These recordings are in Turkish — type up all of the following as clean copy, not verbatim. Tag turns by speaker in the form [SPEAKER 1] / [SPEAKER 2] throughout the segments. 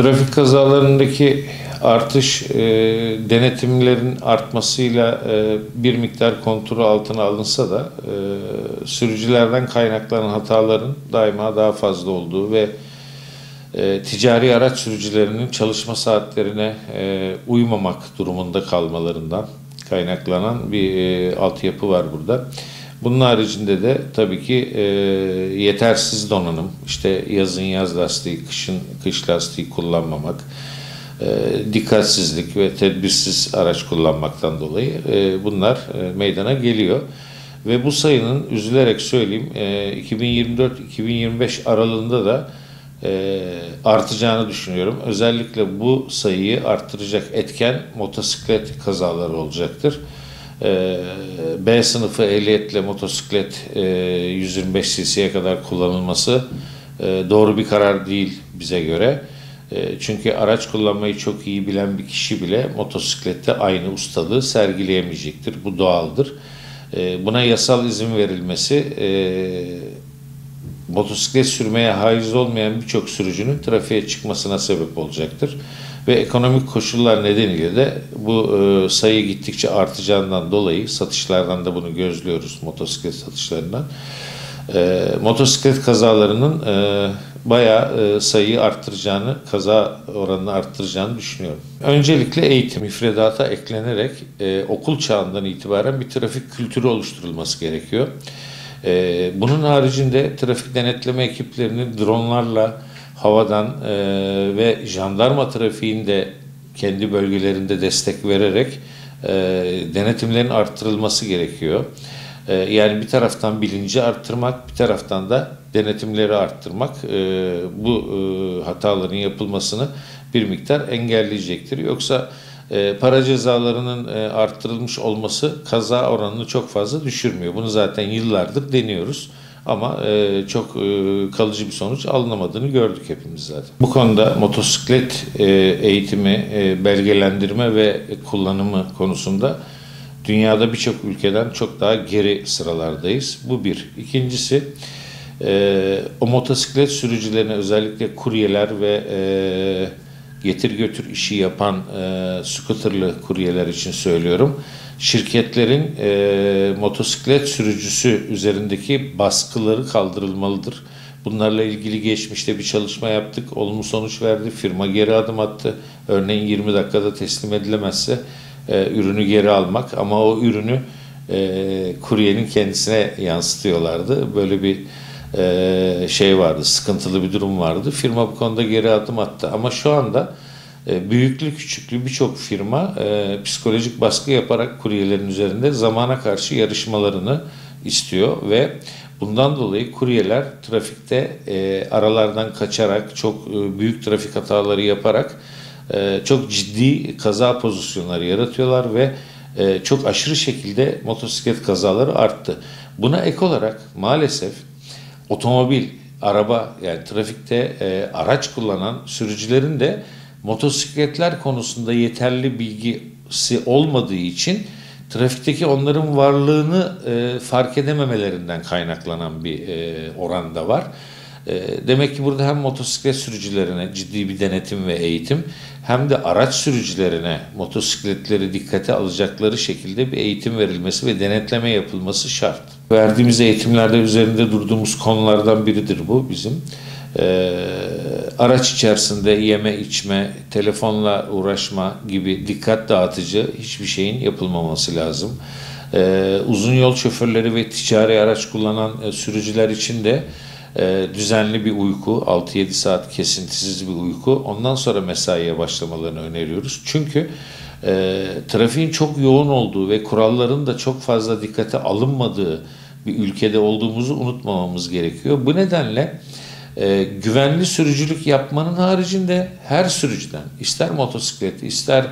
[SPEAKER 1] Trafik kazalarındaki artış denetimlerin artmasıyla bir miktar kontrol altına alınsa da sürücülerden kaynaklanan hataların daima daha fazla olduğu ve ticari araç sürücülerinin çalışma saatlerine uymamak durumunda kalmalarından kaynaklanan bir altyapı var burada. Bunun haricinde de tabii ki yetersiz donanım, işte yazın yaz lastiği, kışın kış lastiği kullanmamak, dikkatsizlik ve tedbirsiz araç kullanmaktan dolayı bunlar meydana geliyor. Ve bu sayının üzülerek söyleyeyim 2024-2025 aralığında da artacağını düşünüyorum. Özellikle bu sayıyı arttıracak etken motosiklet kazaları olacaktır. B sınıfı ehliyetle motosiklet 125 cc'ye kadar kullanılması doğru bir karar değil bize göre. Çünkü araç kullanmayı çok iyi bilen bir kişi bile motosiklette aynı ustalığı sergileyemeyecektir. Bu doğaldır. Buna yasal izin verilmesi motosiklet sürmeye haiz olmayan birçok sürücünün trafiğe çıkmasına sebep olacaktır. Ve ekonomik koşullar nedeniyle de bu sayı gittikçe artacağından dolayı satışlardan da bunu gözlüyoruz, motosiklet satışlarından. Motosiklet kazalarının bayağı sayıyı arttıracağını, kaza oranını arttıracağını düşünüyorum. Öncelikle eğitim müfredata eklenerek okul çağından itibaren bir trafik kültürü oluşturulması gerekiyor. Bunun haricinde trafik denetleme ekiplerinin dronlarla havadan ve jandarma trafiğinde kendi bölgelerinde destek vererek denetimlerin arttırılması gerekiyor. Yani bir taraftan bilinci arttırmak, bir taraftan da denetimleri arttırmak bu hataların yapılmasını bir miktar engelleyecektir. Yoksa para cezalarının arttırılmış olması kaza oranını çok fazla düşürmüyor. Bunu zaten yıllardır deniyoruz. Ama çok kalıcı bir sonuç alınamadığını gördük hepimiz zaten. Bu konuda motosiklet eğitimi, belgelendirme ve kullanımı konusunda dünyada birçok ülkeden çok daha geri sıralardayız. Bu bir. İkincisi, o motosiklet sürücülerine, özellikle kuryeler ve getir götür işi yapan scooterlı kuryeler için söylüyorum. Şirketlerin motosiklet sürücüsü üzerindeki baskıları kaldırılmalıdır. Bunlarla ilgili geçmişte bir çalışma yaptık. Olumlu sonuç verdi. Firma geri adım attı. Örneğin 20 dakikada teslim edilemezse ürünü geri almak, ama o ürünü kuryenin kendisine yansıtıyorlardı. Böyle bir şey vardı, sıkıntılı bir durum vardı. Firma bu konuda geri adım attı. Ama şu anda büyüklü küçüklü birçok firma psikolojik baskı yaparak kuryelerin üzerinde zamana karşı yarışmalarını istiyor ve bundan dolayı kuryeler trafikte aralardan kaçarak, çok büyük trafik hataları yaparak çok ciddi kaza pozisyonları yaratıyorlar ve çok aşırı şekilde motosiklet kazaları arttı. Buna ek olarak maalesef otomobil, araba, yani trafikte araç kullanan sürücülerin de motosikletler konusunda yeterli bilgisi olmadığı için trafikteki onların varlığını fark edememelerinden kaynaklanan bir oran da var. Demek ki burada hem motosiklet sürücülerine ciddi bir denetim ve eğitim, hem de araç sürücülerine motosikletleri dikkate alacakları şekilde bir eğitim verilmesi ve denetleme yapılması şart. Verdiğimiz eğitimlerde üzerinde durduğumuz konulardan biridir bu bizim. Araç içerisinde yeme içme, telefonla uğraşma gibi dikkat dağıtıcı hiçbir şeyin yapılmaması lazım. Uzun yol şoförleri ve ticari araç kullanan sürücüler için de düzenli bir uyku, 6-7 saat kesintisiz bir uyku, ondan sonra mesaiye başlamalarını öneriyoruz. Çünkü trafiğin çok yoğun olduğu ve kuralların da çok fazla dikkate alınmadığı bir ülkede olduğumuzu unutmamamız gerekiyor. Bu nedenle güvenli sürücülük yapmanın haricinde her sürücüden, ister motosiklet, ister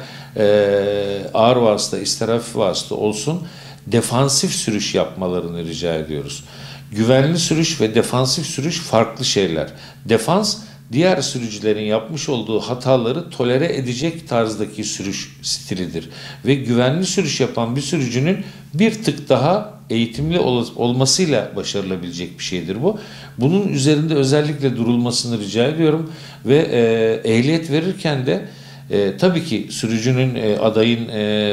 [SPEAKER 1] ağır vasıta, ister hafif vasıta olsun, defansif sürüş yapmalarını rica ediyoruz. Güvenli sürüş ve defansif sürüş farklı şeyler. Defans, diğer sürücülerin yapmış olduğu hataları tolere edecek tarzdaki sürüş stilidir. Ve güvenli sürüş yapan bir sürücünün bir tık daha eğitimli olmasıyla başarılabilecek bir şeydir bu. Bunun üzerinde özellikle durulmasını rica ediyorum ve ehliyet verirken de tabii ki sürücünün, adayın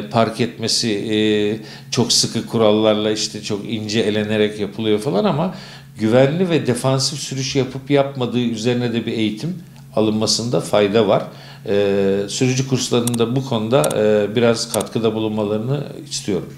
[SPEAKER 1] park etmesi çok sıkı kurallarla işte çok ince elenerek yapılıyor falan ama güvenli ve defansif sürüş yapıp yapmadığı üzerine de bir eğitim alınmasında fayda var. Sürücü kurslarında bu konuda biraz katkıda bulunmalarını istiyorum.